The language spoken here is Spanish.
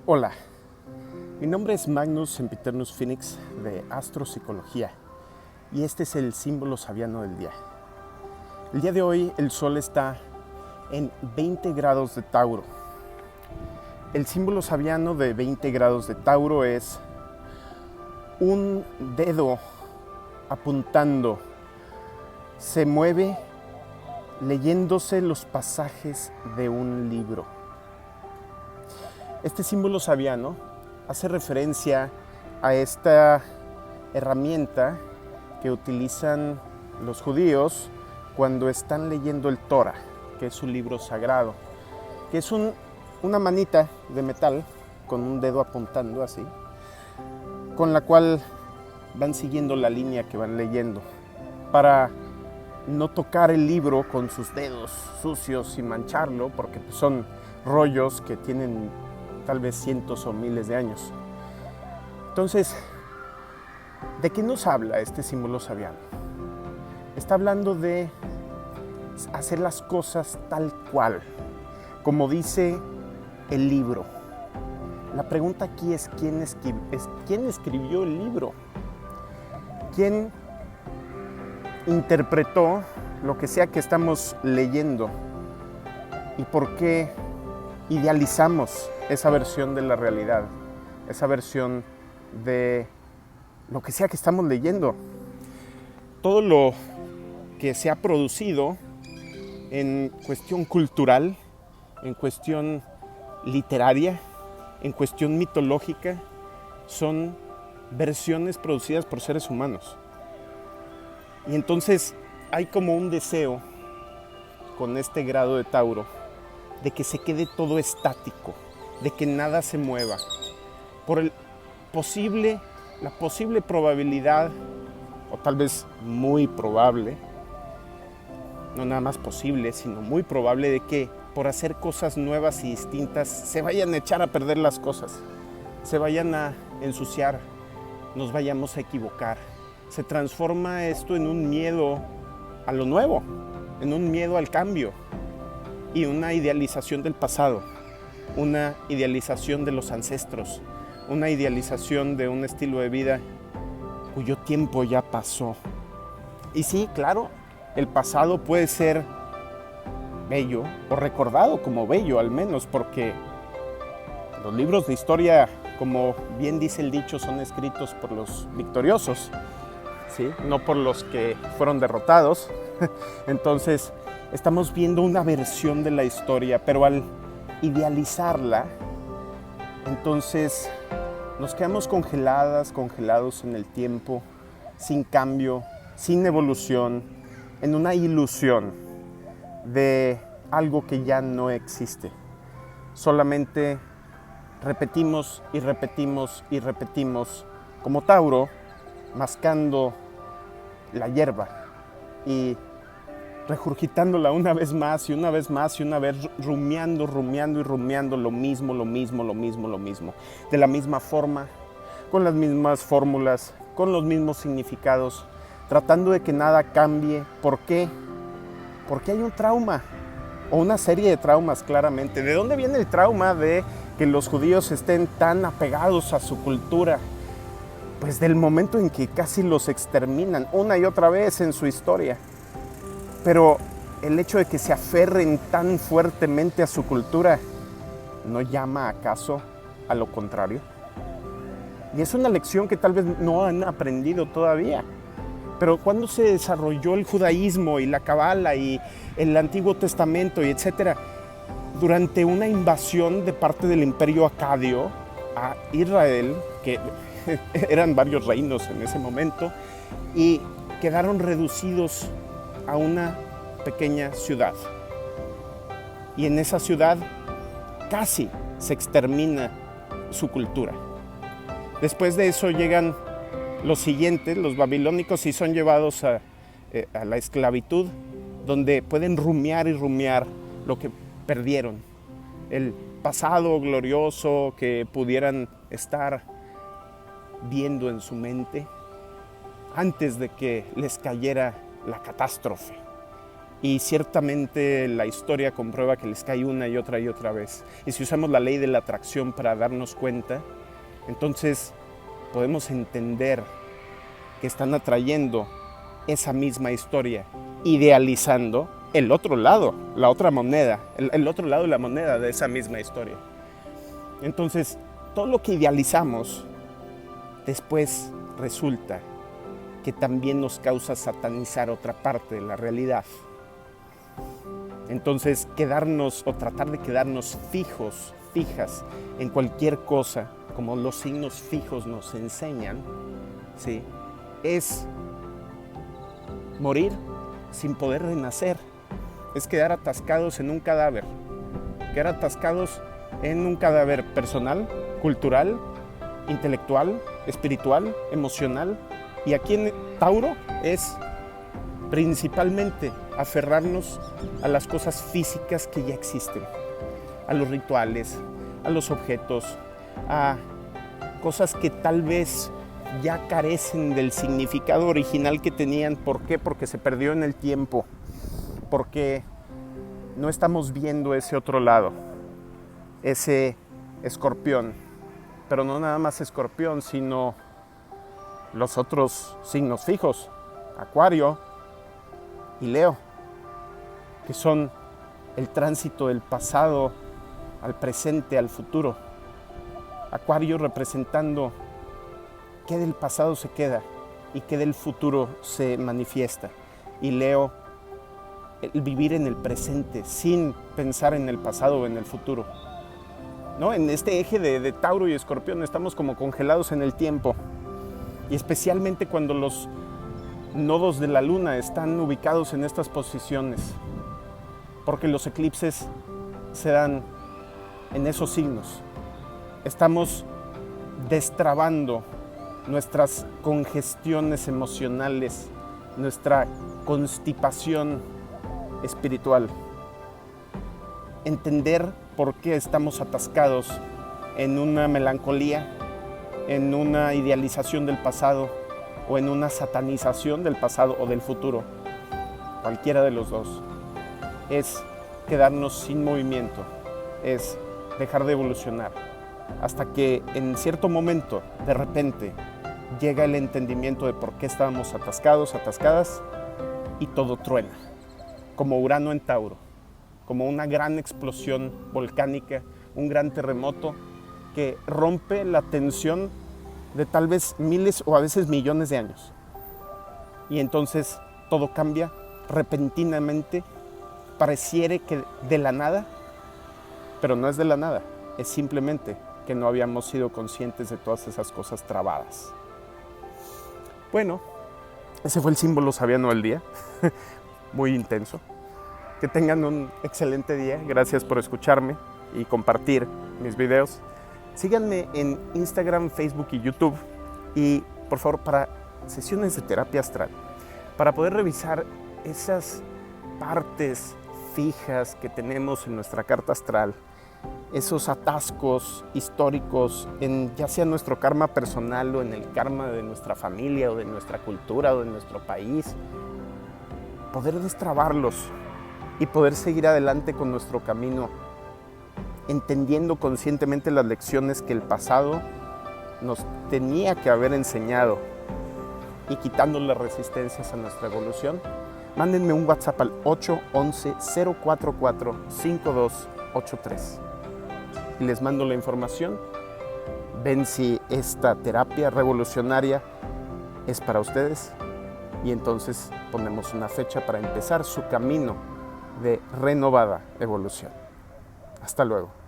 Hola, mi nombre es Magnus Sempiternus Phoenix de Astropsicología y este es el símbolo sabiano del día. El día de hoy el Sol está en 20 grados de Tauro. El símbolo sabiano de 20 grados de Tauro es un dedo apuntando, se mueve leyéndose los pasajes de un libro. Este símbolo sabiano hace referencia a esta herramienta que utilizan los judíos cuando están leyendo el Torah, que es su libro sagrado, que es una manita de metal con un dedo apuntando así, con la cual van siguiendo la línea que van leyendo para no tocar el libro con sus dedos sucios y mancharlo, porque son rollos que tienen tal vez cientos o miles de años. Entonces, ¿de qué nos habla este símbolo sabiano? Está hablando de hacer las cosas tal cual, como dice el libro. La pregunta aquí es ¿quién escribió el libro? ¿Quién interpretó lo que sea que estamos leyendo? ¿Y por qué idealizamos esa versión de la realidad, esa versión de lo que sea que estamos leyendo? Todo lo que se ha producido en cuestión cultural, en cuestión literaria, en cuestión mitológica, son versiones producidas por seres humanos. Y entonces hay como un deseo con este grado de Tauro de que se quede todo estático, de que nada se mueva, por la posible probabilidad, o tal vez muy probable, no nada más posible, sino muy probable de que por hacer cosas nuevas y distintas se vayan a echar a perder las cosas, se vayan a ensuciar, nos vayamos a equivocar. Se transforma esto en un miedo a lo nuevo, en un miedo al cambio y una idealización del pasado, una idealización de los ancestros, una idealización de un estilo de vida cuyo tiempo ya pasó. Y sí, claro, el pasado puede ser bello o recordado como bello al menos, porque los libros de historia, como bien dice el dicho, son escritos por los victoriosos, ¿sí? No por los que fueron derrotados. Entonces estamos viendo una versión de la historia, pero al idealizarla, entonces nos quedamos congelados en el tiempo, sin cambio, sin evolución, en una ilusión de algo que ya no existe. Solamente repetimos y repetimos y repetimos, como Tauro, mascando la hierba y regurgitándola una vez más y una vez más y una vez, rumiando lo mismo, de la misma forma, con las mismas fórmulas, con los mismos significados, tratando de que nada cambie. ¿Por qué? Porque hay un trauma, o una serie de traumas claramente. ¿De dónde viene el trauma de que los judíos estén tan apegados a su cultura? Pues del momento en que casi los exterminan una y otra vez en su historia. Pero el hecho de que se aferren tan fuertemente a su cultura, ¿no llama acaso a lo contrario? Y es una lección que tal vez no han aprendido todavía. Pero cuando se desarrolló el judaísmo y la cabala y el Antiguo Testamento y etcétera, durante una invasión de parte del Imperio Acadio a Israel, que eran varios reinos en ese momento, y quedaron reducidos a una pequeña ciudad. Y en esa ciudad casi se extermina su cultura. Después de eso llegan los siguientes, los babilónicos, y son llevados a la esclavitud, donde pueden rumiar y rumiar lo que perdieron, el pasado glorioso que pudieran estar viendo en su mente antes de que les cayera la catástrofe. Y ciertamente la historia comprueba que les cae una y otra vez. Y si usamos la ley de la atracción para darnos cuenta, entonces podemos entender que están atrayendo esa misma historia, idealizando el otro lado, la otra moneda, el otro lado de la moneda de esa misma historia. Entonces, todo lo que idealizamos después resulta que también nos causa satanizar otra parte de la realidad. Entonces, quedarnos o tratar de quedarnos fijas en cualquier cosa, como los signos fijos nos enseñan, ¿sí?, es morir sin poder renacer. Es quedar atascados en un cadáver. Quedar atascados en un cadáver personal, cultural, intelectual, espiritual, emocional. Y aquí en Tauro es principalmente aferrarnos a las cosas físicas que ya existen, a los rituales, a los objetos, a cosas que tal vez ya carecen del significado original que tenían. ¿Por qué? Porque se perdió en el tiempo, porque no estamos viendo ese otro lado, ese escorpión, pero no nada más escorpión, sino los otros signos fijos, Acuario y Leo, que son el tránsito del pasado al presente, al futuro. Acuario representando qué del pasado se queda y qué del futuro se manifiesta. Y Leo, el vivir en el presente sin pensar en el pasado o en el futuro, ¿no? En este eje de Tauro y Escorpión estamos como congelados en el tiempo, y especialmente cuando los nodos de la luna están ubicados en estas posiciones, porque los eclipses se dan en esos signos. Estamos destrabando nuestras congestiones emocionales, nuestra constipación espiritual. Entender por qué estamos atascados en una melancolía, en una idealización del pasado o en una satanización del pasado o del futuro, cualquiera de los dos, es quedarnos sin movimiento, es dejar de evolucionar, hasta que en cierto momento, de repente, llega el entendimiento de por qué estábamos atascados, atascadas, y todo truena, como Urano en Tauro, como una gran explosión volcánica, un gran terremoto que rompe la tensión de tal vez miles o a veces millones de años. Y entonces todo cambia repentinamente, pareciera que de la nada, pero no es de la nada, es simplemente que no habíamos sido conscientes de todas esas cosas trabadas. Bueno, ese fue el símbolo sabiano del día, muy intenso. Que tengan un excelente día, gracias por escucharme y compartir mis videos. Síganme en Instagram, Facebook y YouTube, y por favor, para sesiones de terapia astral, para poder revisar esas partes fijas que tenemos en nuestra carta astral, esos atascos históricos en ya sea nuestro karma personal o en el karma de nuestra familia o de nuestra cultura o de nuestro país, poder destrabarlos y poder seguir adelante con nuestro camino, entendiendo conscientemente las lecciones que el pasado nos tenía que haber enseñado y quitando las resistencias a nuestra evolución. Mándenme un WhatsApp al 811-044-5283 y les mando la información. Ven si esta terapia revolucionaria es para ustedes y entonces ponemos una fecha para empezar su camino de renovada evolución. Hasta luego.